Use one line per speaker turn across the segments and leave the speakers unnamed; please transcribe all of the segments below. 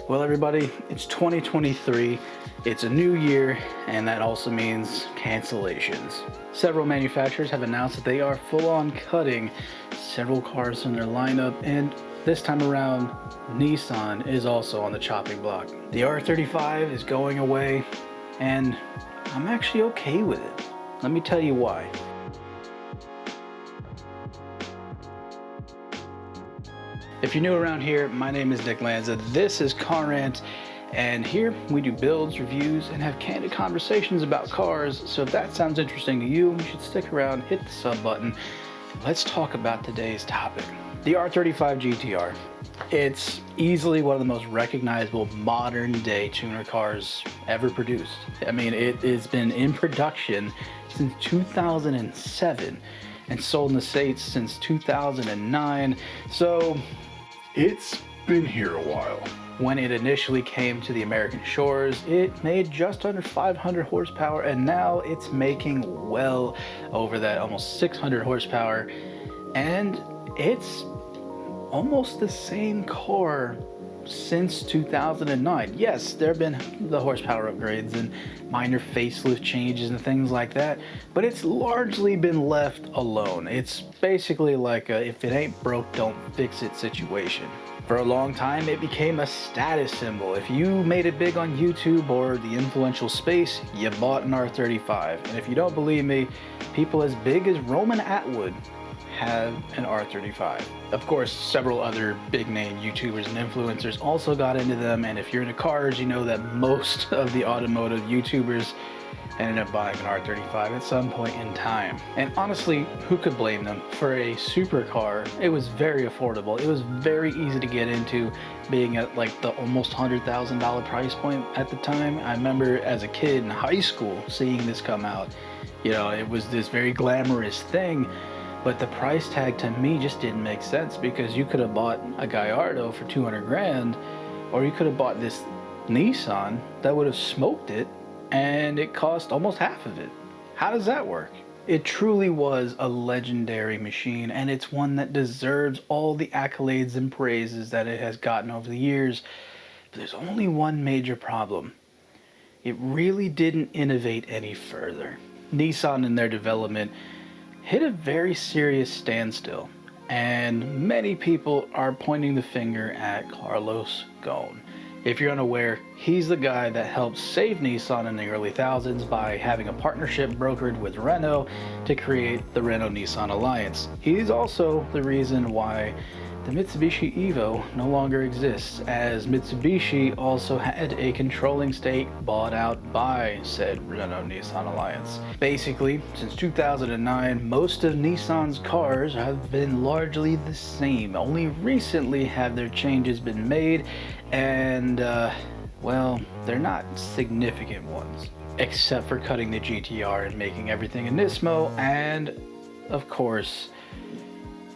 Well, everybody, it's 2023, it's a new year, and that also means cancellations. Several manufacturers have announced that they are full-on cutting several cars from their lineup, and this time around, Nissan is also on the chopping block. The R35 is going away, and I'm actually okay with it. Let me tell you why. If you're new around here, my name is Nick Lanza, this is Car Rant, and here we do builds, reviews, and have candid conversations about cars. So if that sounds interesting to you, you should stick around, hit the sub button. Let's talk about today's topic. The R35 GTR. It's easily one of the most recognizable modern day tuner cars ever produced. I mean, it has been in production since 2007 and sold in the States since 2009. So it's been here a while. When it initially came to the American shores, it made just under 500 horsepower, and now it's making well over that, almost 600 horsepower, and it's almost the same car since 2009. Yes, there have been the horsepower upgrades and minor facelift changes and things like that, but it's largely been left alone. It's basically like a if it ain't broke, don't fix it situation. For a long time, it became a status symbol. If you made it big on YouTube or the influential space, you bought an R35. And if you don't believe me, people as big as Roman Atwood have an R35. Of course, several other big name YouTubers and influencers also got into them, and if you're into cars, you know that most of the automotive YouTubers ended up buying an R35 at some point in time. And honestly, who could blame them? For a supercar, it was very affordable. It was very easy to get into, being at like the almost $100,000 price point at the time. I remember as a kid in high school seeing this come out. You know, it was this very glamorous thing. But the price tag to me just didn't make sense, because you could have bought a Gallardo for 200 grand, or you could have bought this Nissan that would have smoked it, and it cost almost half of it. How does that work? It truly was a legendary machine, and it's one that deserves all the accolades and praises that it has gotten over the years. But there's only one major problem. It really didn't innovate any further. Nissan in their development hit a very serious standstill, and many people are pointing the finger at Carlos Ghosn. If you're unaware, he's the guy that helped save Nissan in the early thousands by having a partnership brokered with Renault to create the Renault-Nissan alliance. He's also the reason why the Mitsubishi Evo no longer exists, as Mitsubishi also had a controlling stake bought out by said Renault-Nissan alliance. Basically, since 2009, most of Nissan's cars have been largely the same. Only recently have their changes been made, and well, they're not significant ones, except for cutting the GTR and making everything a Nismo, and of course,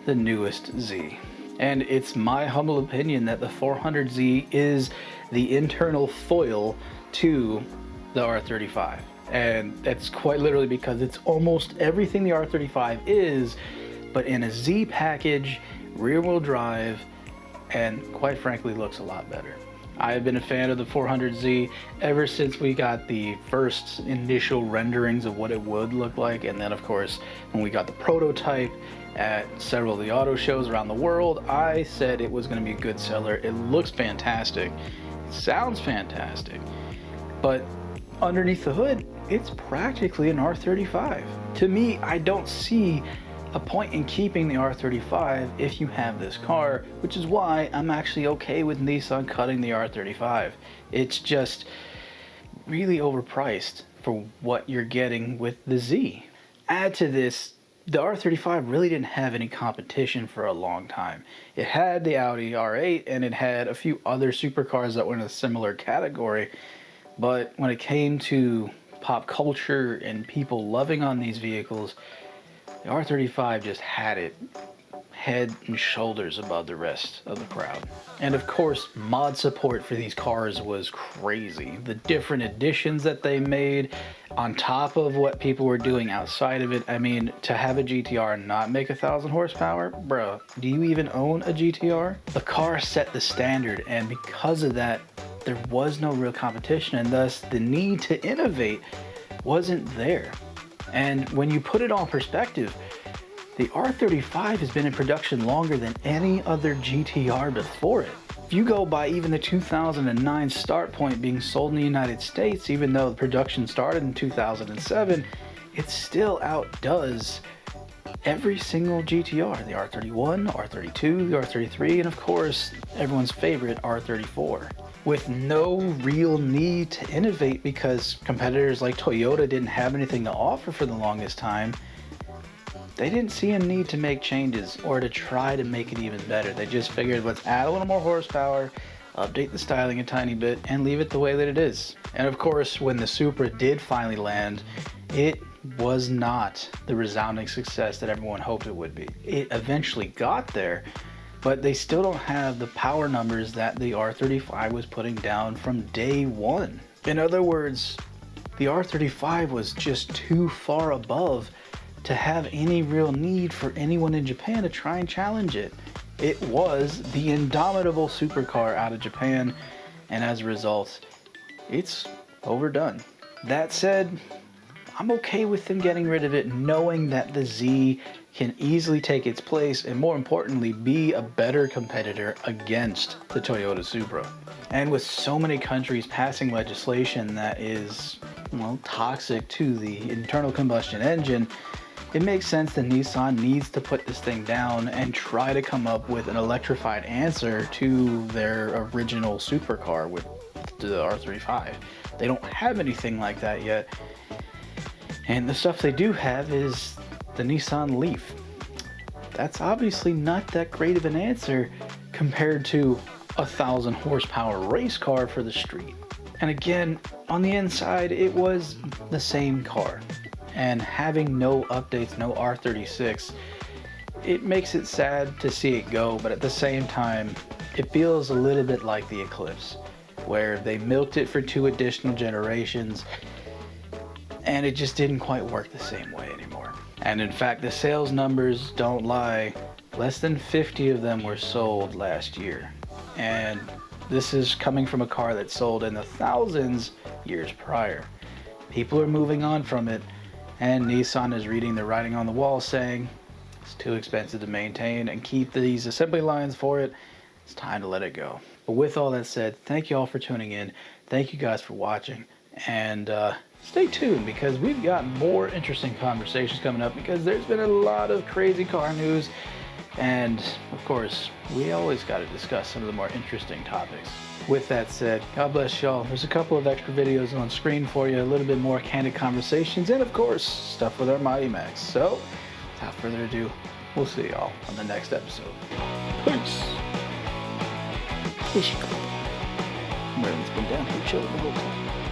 the newest Z. And it's my humble opinion that the 400Z is the internal foil to the R35. And that's quite literally because it's almost everything the R35 is, but in a Z package, rear-wheel drive, and quite frankly looks a lot better. I've been a fan of the 400Z ever since we got the first initial renderings of what it would look like, and then of course when we got the prototype at several of the auto shows around the world, I said it was going to be a good seller. It looks fantastic, it sounds fantastic, but underneath the hood, it's practically an R35. To me, I don't see a point in keeping the R35 if you have this car, which is why I'm actually okay with Nissan cutting the R35. It's just really overpriced for what you're getting with the Z. Add to this, the R35 really didn't have any competition for a long time. It had the Audi R8 and it had a few other supercars that were in a similar category, but when it came to pop culture and people loving on these vehicles, the R35 just had it head and shoulders above the rest of the crowd. And of course, mod support for these cars was crazy. The different additions that they made on top of what people were doing outside of it. I mean, to have a GTR and not make 1,000 horsepower, bro, do you even own a GTR? The car set the standard, and because of that, there was no real competition, and thus the need to innovate wasn't there. And when you put it all in perspective, the R35 has been in production longer than any other GTR before it. If you go by even the 2009 start point being sold in the United States, even though the production started in 2007, it still outdoes every single GTR, the R31, R32, the R33, and of course, everyone's favorite R34. With no real need to innovate because competitors like Toyota didn't have anything to offer for the longest time, they didn't see a need to make changes or to try to make it even better. They just figured, let's add a little more horsepower, update the styling a tiny bit, and leave it the way that it is. And of course, when the Supra did finally land, it was not the resounding success that everyone hoped it would be. It eventually got there, but they still don't have the power numbers that the R35 was putting down from day one. In other words, the R35 was just too far above to have any real need for anyone in Japan to try and challenge it. It was the indomitable supercar out of Japan, and as a result, it's overdone. That said, I'm okay with them getting rid of it, knowing that the Z can easily take its place and, more importantly, be a better competitor against the Toyota Supra. And with so many countries passing legislation that is, well, toxic to the internal combustion engine, it makes sense that Nissan needs to put this thing down and try to come up with an electrified answer to their original supercar with the R35. They don't have anything like that yet. And the stuff they do have is the Nissan Leaf. That's obviously not that great of an answer compared to a 1,000 horsepower race car for the street. And again, on the inside, it was the same car. And having no updates, no R36, it makes it sad to see it go, but at the same time, it feels a little bit like the Eclipse, where they milked it for 2 additional generations, and it just didn't quite work the same way anymore. And in fact, the sales numbers don't lie. Less than 50 of them were sold last year. And this is coming from a car that sold in the thousands years prior. People are moving on from it, and Nissan is reading the writing on the wall saying it's too expensive to maintain and keep these assembly lines for it. It's time to let it go. But with all that said, thank you all for tuning in. Thank you guys for watching, and stay tuned because we've got more interesting conversations coming up because there's been a lot of crazy car news, and of course we always got to discuss some of the more interesting topics. With that said, God bless y'all. There's a couple of extra videos on screen for you, a little bit more candid conversations, and of course, stuff with our Mighty Max. So, without further ado, we'll see y'all on the next episode. Peace! Merlin's been down here chilling the whole time.